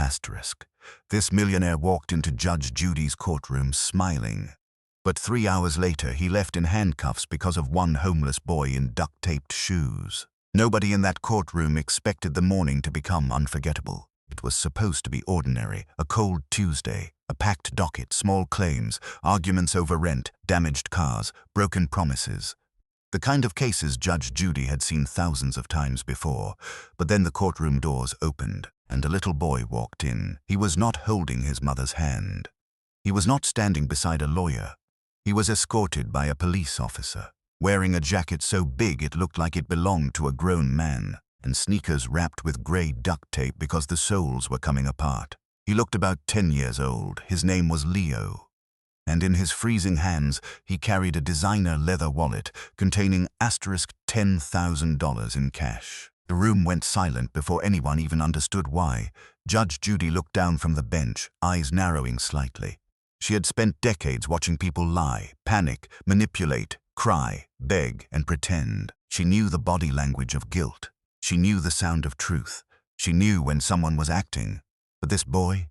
asterisk. This millionaire walked into Judge Judy's courtroom smiling. But 3 hours later, he left in handcuffs because of one homeless boy in duct-taped shoes. Nobody in that courtroom expected the morning to become unforgettable. It was supposed to be ordinary, a cold Tuesday, a packed docket, small claims, arguments over rent, damaged cars, broken promises. The kind of cases Judge Judy had seen thousands of times before. But then the courtroom doors opened, and a little boy walked in. He was not holding his mother's hand. He was not standing beside a lawyer. He was escorted by a police officer, wearing a jacket so big it looked like it belonged to a grown man, and sneakers wrapped with grey duct tape because the soles were coming apart. He looked about 10 years old. His name was Leo. And in his freezing hands, he carried a designer leather wallet containing $10,000 in cash. The room went silent before anyone even understood why. Judge Judy looked down from the bench, eyes narrowing slightly. She had spent decades watching people lie, panic, manipulate, cry, beg, and pretend. She knew the body language of guilt. She knew the sound of truth. She knew when someone was acting. But this boy?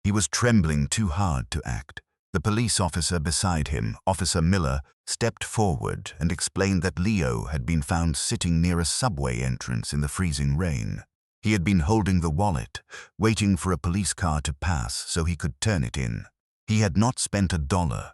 He was trembling too hard to act. The police officer beside him, Officer Miller, stepped forward and explained that Leo had been found sitting near a subway entrance in the freezing rain. He had been holding the wallet, waiting for a police car to pass so he could turn it in. He had not spent $1,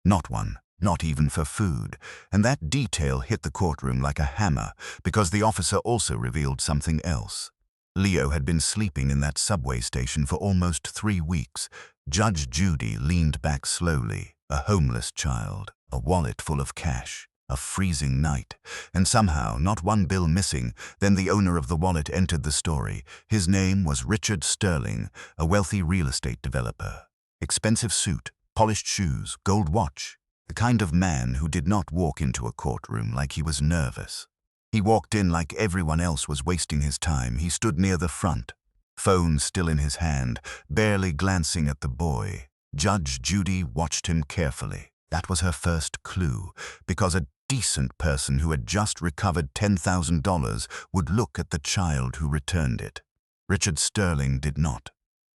not one, not even for food, and that detail hit the courtroom like a hammer because the officer also revealed something else. Leo had been sleeping in that subway station for almost 3 weeks. Judge Judy leaned back slowly, a homeless child, a wallet full of cash, a freezing night, and somehow not one bill missing. Then the owner of the wallet entered the story. His name was Richard Sterling, a wealthy real estate developer. Expensive suit, polished shoes, gold watch, the kind of man who did not walk into a courtroom like he was nervous. He walked in like everyone else was wasting his time. He stood near the front, phone still in his hand, barely glancing at the boy. Judge Judy watched him carefully. That was her first clue, because a decent person who had just recovered $10,000 would look at the child who returned it. Richard Sterling did not.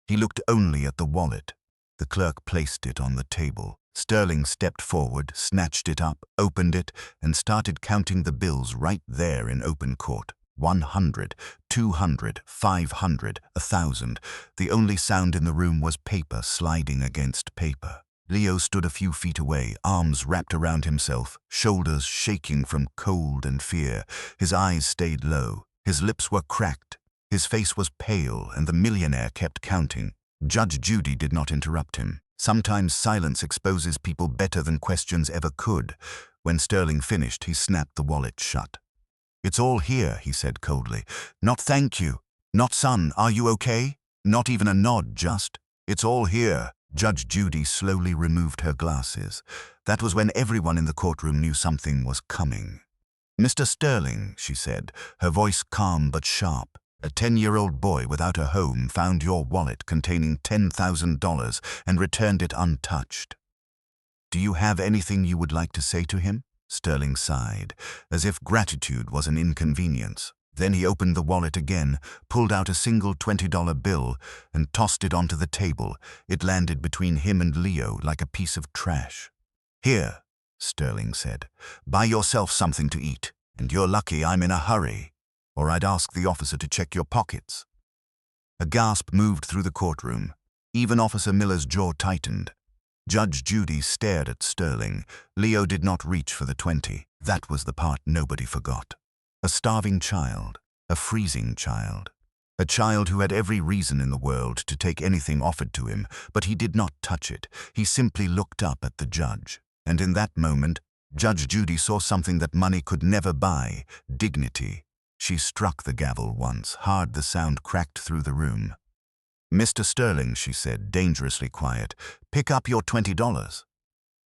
He looked only at the wallet. The clerk placed it on the table. Sterling stepped forward, snatched it up, opened it, and started counting the bills right there in open court. 100, 200, 500, 1,000. The only sound in the room was paper sliding against paper. Leo stood a few feet away, arms wrapped around himself, shoulders shaking from cold and fear. His eyes stayed low. His lips were cracked. His face was pale, and the millionaire kept counting. Judge Judy did not interrupt him. Sometimes silence exposes people better than questions ever could. When Sterling finished, he snapped the wallet shut. "It's all here," he said coldly. "Not thank you. Not son, are you okay? Not even a nod, just. It's all here." Judge Judy slowly removed her glasses. That was when everyone in the courtroom knew something was coming. "Mr. Sterling," she said, her voice calm but sharp, "a 10-year-old boy without a home found your wallet containing $10,000 and returned it untouched. Do you have anything you would like to say to him?" Sterling sighed, as if gratitude was an inconvenience. Then he opened the wallet again, pulled out a single $20 bill, and tossed it onto the table. It landed between him and Leo like a piece of trash. "Here," Sterling said, "buy yourself something to eat, and you're lucky I'm in a hurry, or I'd ask the officer to check your pockets." A gasp moved through the courtroom. Even Officer Miller's jaw tightened. Judge Judy stared at Sterling. Leo did not reach for the 20. That was the part nobody forgot. A starving child, a freezing child. A child who had every reason in the world to take anything offered to him, but he did not touch it. He simply looked up at the judge. And in that moment, Judge Judy saw something that money could never buy: dignity. She struck the gavel once, hard. The sound cracked through the room. "Mr. Sterling," she said, dangerously quiet, "pick up your $20.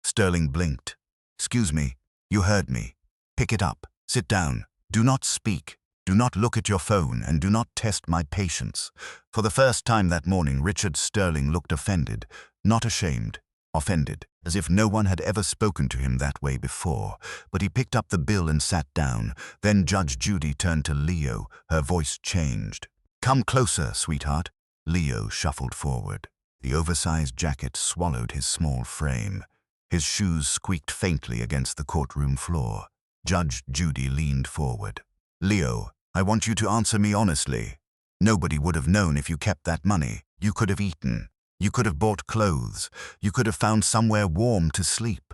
Sterling blinked. "Excuse me, you heard me. Pick it up. Sit down. Do not speak. Do not look at your phone, and do not test my patience." For the first time that morning, Richard Sterling looked offended, not ashamed, offended, as if no one had ever spoken to him that way before. But he picked up the bill and sat down. Then Judge Judy turned to Leo. Her voice changed. "Come closer, sweetheart. Leo shuffled forward. The oversized jacket swallowed his small frame. His shoes squeaked faintly against the courtroom floor. Judge Judy leaned forward. "Leo, I want you to answer me honestly. Nobody would have known if you kept that money. You could have eaten. You could have bought clothes. You could have found somewhere warm to sleep.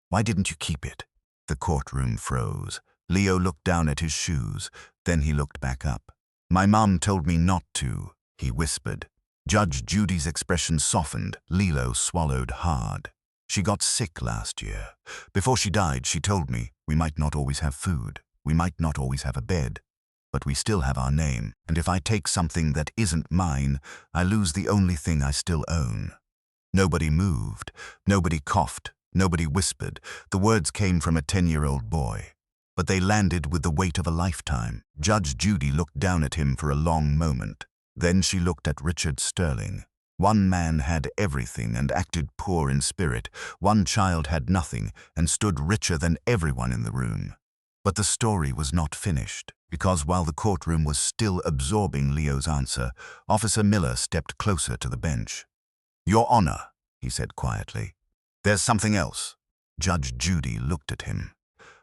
Why didn't you keep it?" The courtroom froze. Leo looked down at his shoes. Then he looked back up. "My mom told me not to," he whispered. Judge Judy's expression softened. Leo swallowed hard. "She got sick last year. Before she died, she told me we might not always have food. We might not always have a bed. But we still have our name, and if I take something that isn't mine, I lose the only thing I still own." Nobody moved. Nobody coughed. Nobody whispered. The words came from a 10-year-old boy. But they landed with the weight of a lifetime. Judge Judy looked down at him for a long moment. Then she looked at Richard Sterling. One man had everything and acted poor in spirit. One child had nothing and stood richer than everyone in the room. But the story was not finished, because while the courtroom was still absorbing Leo's answer, Officer Miller stepped closer to the bench. "Your Honor," he said quietly. "There's something else." Judge Judy looked at him.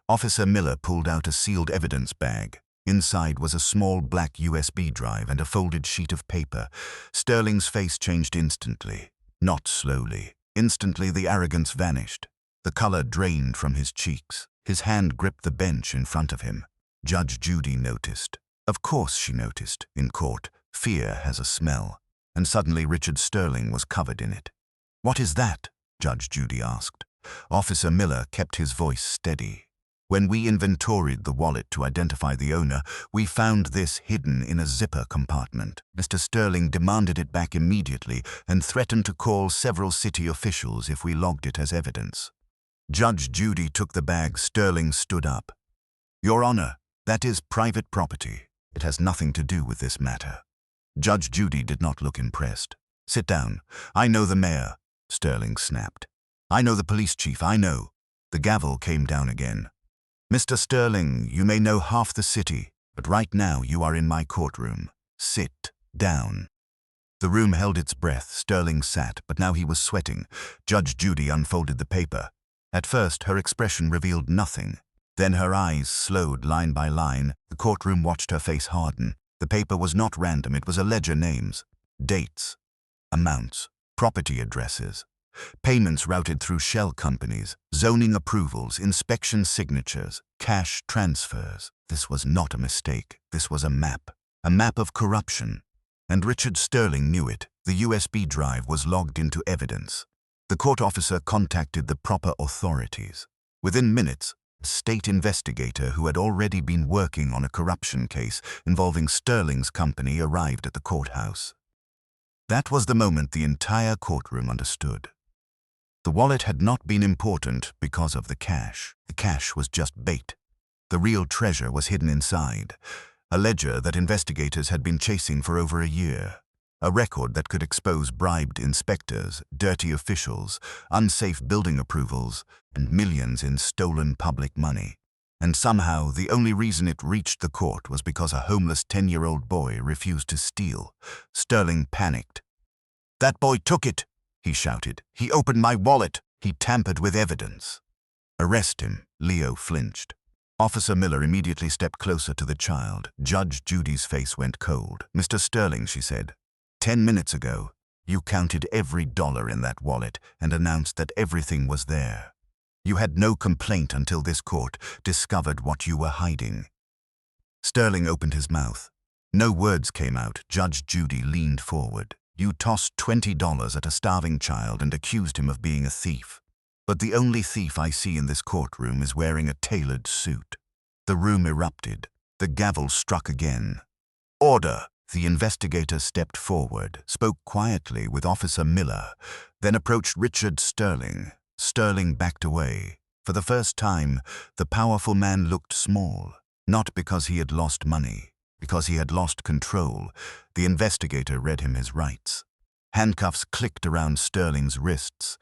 Officer Miller pulled out a sealed evidence bag. Inside was a small black USB drive and a folded sheet of paper. Sterling's face changed instantly. Not slowly. Instantly the arrogance vanished. The color drained from his cheeks. His hand gripped the bench in front of him. Judge Judy noticed. Of course she noticed. In court, fear has a smell. And suddenly Richard Sterling was covered in it. "What is that?" Judge Judy asked. Officer Miller kept his voice steady. "When we inventoried the wallet to identify the owner, we found this hidden in a zipper compartment. Mr. Sterling demanded it back immediately and threatened to call several city officials if we logged it as evidence." Judge Judy took the bag. Sterling stood up. "Your Honor, that is private property. It has nothing to do with this matter." Judge Judy did not look impressed. "Sit down. I know the mayor," Sterling snapped. "I know the police chief, I know." The gavel came down again. "Mr. Sterling, you may know half the city, but right now you are in my courtroom. Sit down." The room held its breath. Sterling sat, but now he was sweating. Judge Judy unfolded the paper. At first, her expression revealed nothing. Then her eyes slowed line by line. The courtroom watched her face harden. The paper was not random. It was a ledger: names, dates, amounts, property addresses, payments routed through shell companies, zoning approvals, inspection signatures, cash transfers. This was not a mistake. This was a map of corruption. And Richard Sterling knew it. The USB drive was logged into evidence. The court officer contacted the proper authorities. Within minutes, a state investigator who had already been working on a corruption case involving Sterling's company arrived at the courthouse. That was the moment the entire courtroom understood. The wallet had not been important because of the cash. The cash was just bait. The real treasure was hidden inside. A ledger that investigators had been chasing for over a year. A record that could expose bribed inspectors, dirty officials, unsafe building approvals, and millions in stolen public money. And somehow, the only reason it reached the court was because a homeless 10-year-old boy refused to steal. Sterling panicked. "That boy took it," he shouted. "He opened my wallet. He tampered with evidence." "Arrest him." Leo flinched. Officer Miller immediately stepped closer to the child. Judge Judy's face went cold. "Mr. Sterling," she said, 10 minutes ago, you counted every dollar in that wallet and announced that everything was there. You had no complaint until this court discovered what you were hiding." Sterling opened his mouth. No words came out. Judge Judy leaned forward. "You tossed $20 at a starving child and accused him of being a thief. But the only thief I see in this courtroom is wearing a tailored suit." The room erupted. The gavel struck again. "Order!" The investigator stepped forward, spoke quietly with Officer Miller, then approached Richard Sterling. Sterling backed away. For the first time, the powerful man looked small, not because he had lost money, because he had lost control. The investigator read him his rights. Handcuffs clicked around Sterling's wrists,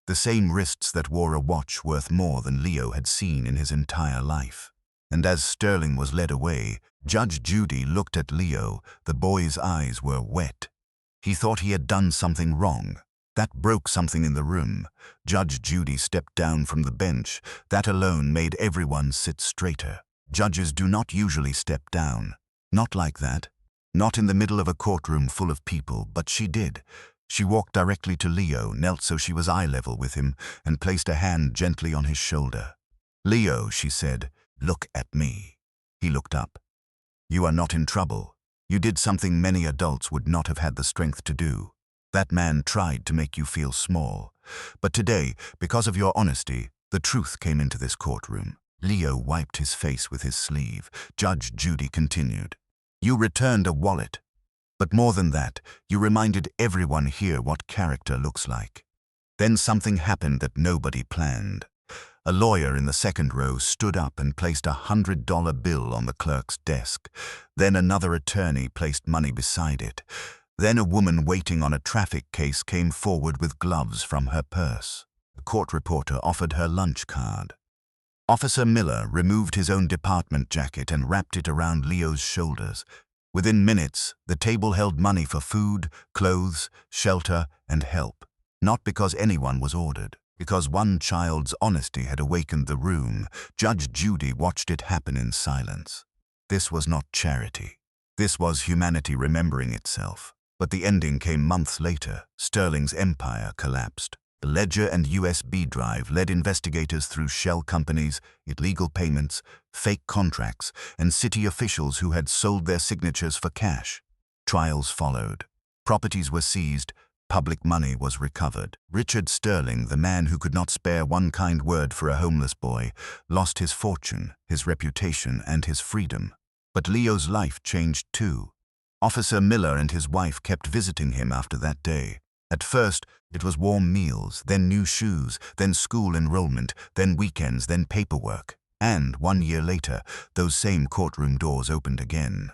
the same wrists that wore a watch worth more than Leo had seen in his entire life. And as Sterling was led away, Judge Judy looked at Leo. The boy's eyes were wet. He thought he had done something wrong. That broke something in the room. Judge Judy stepped down from the bench. That alone made everyone sit straighter. Judges do not usually step down. Not like that. Not in the middle of a courtroom full of people, but she did. She walked directly to Leo, knelt so she was eye level with him, and placed a hand gently on his shoulder. "Leo," she said, "look at me." He looked up. "You are not in trouble. You did something many adults would not have had the strength to do. That man tried to make you feel small. But today, because of your honesty, the truth came into this courtroom." Leo wiped his face with his sleeve. Judge Judy continued. "You returned a wallet. But more than that, you reminded everyone here what character looks like. Then something happened that nobody planned. A lawyer in the second row stood up and placed a $100 bill on the clerk's desk. Then another attorney placed money beside it. Then a woman waiting on a traffic case came forward with gloves from her purse. A court reporter offered her lunch card. Officer Miller removed his own department jacket and wrapped it around Leo's shoulders. Within minutes, the table held money for food, clothes, shelter, and help. Not because anyone was ordered. Because one child's honesty had awakened the room. Judge Judy watched it happen in silence. This was not charity. This was humanity remembering itself. But the ending came months later. Sterling's empire collapsed. The ledger and USB drive led investigators through shell companies, illegal payments, fake contracts, and city officials who had sold their signatures for cash. Trials followed. Properties were seized. Public money was recovered. Richard Sterling, the man who could not spare one kind word for a homeless boy, lost his fortune, his reputation, and his freedom. But Leo's life changed too. Officer Miller and his wife kept visiting him after that day. At first, it was warm meals, then new shoes, then school enrollment, then weekends, then paperwork. And 1 year later, those same courtroom doors opened again.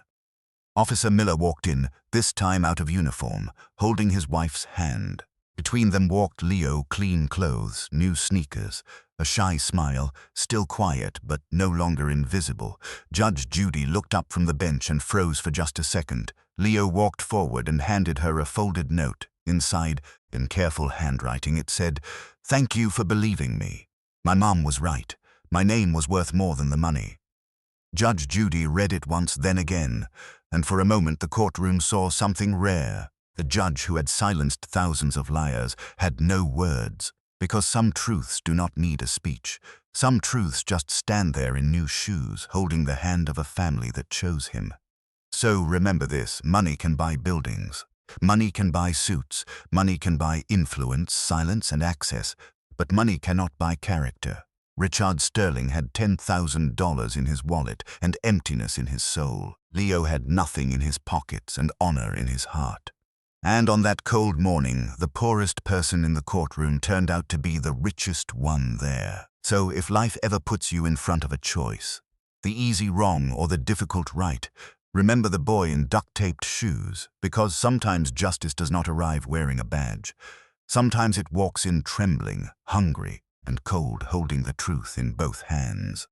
Officer Miller walked in, this time out of uniform, holding his wife's hand. Between them walked Leo, clean clothes, new sneakers, a shy smile, still quiet but no longer invisible. Judge Judy looked up from the bench and froze for just a second. Leo walked forward and handed her a folded note. Inside, in careful handwriting, it said, "Thank you for believing me. My mom was right. My name was worth more than the money." Judge Judy read it once, then again, and for a moment the courtroom saw something rare. The judge who had silenced thousands of liars had no words, because some truths do not need a speech. Some truths just stand there in new shoes, holding the hand of a family that chose him. So remember this: money can buy buildings. Money can buy suits. Money can buy influence, silence, and access. But money cannot buy character. Richard Sterling had $10,000 in his wallet and emptiness in his soul. Leo had nothing in his pockets and honor in his heart. And on that cold morning, the poorest person in the courtroom turned out to be the richest one there. So if life ever puts you in front of a choice, the easy wrong or the difficult right, remember the boy in duct-taped shoes, because sometimes justice does not arrive wearing a badge. Sometimes it walks in trembling, hungry, and cold, holding the truth in both hands.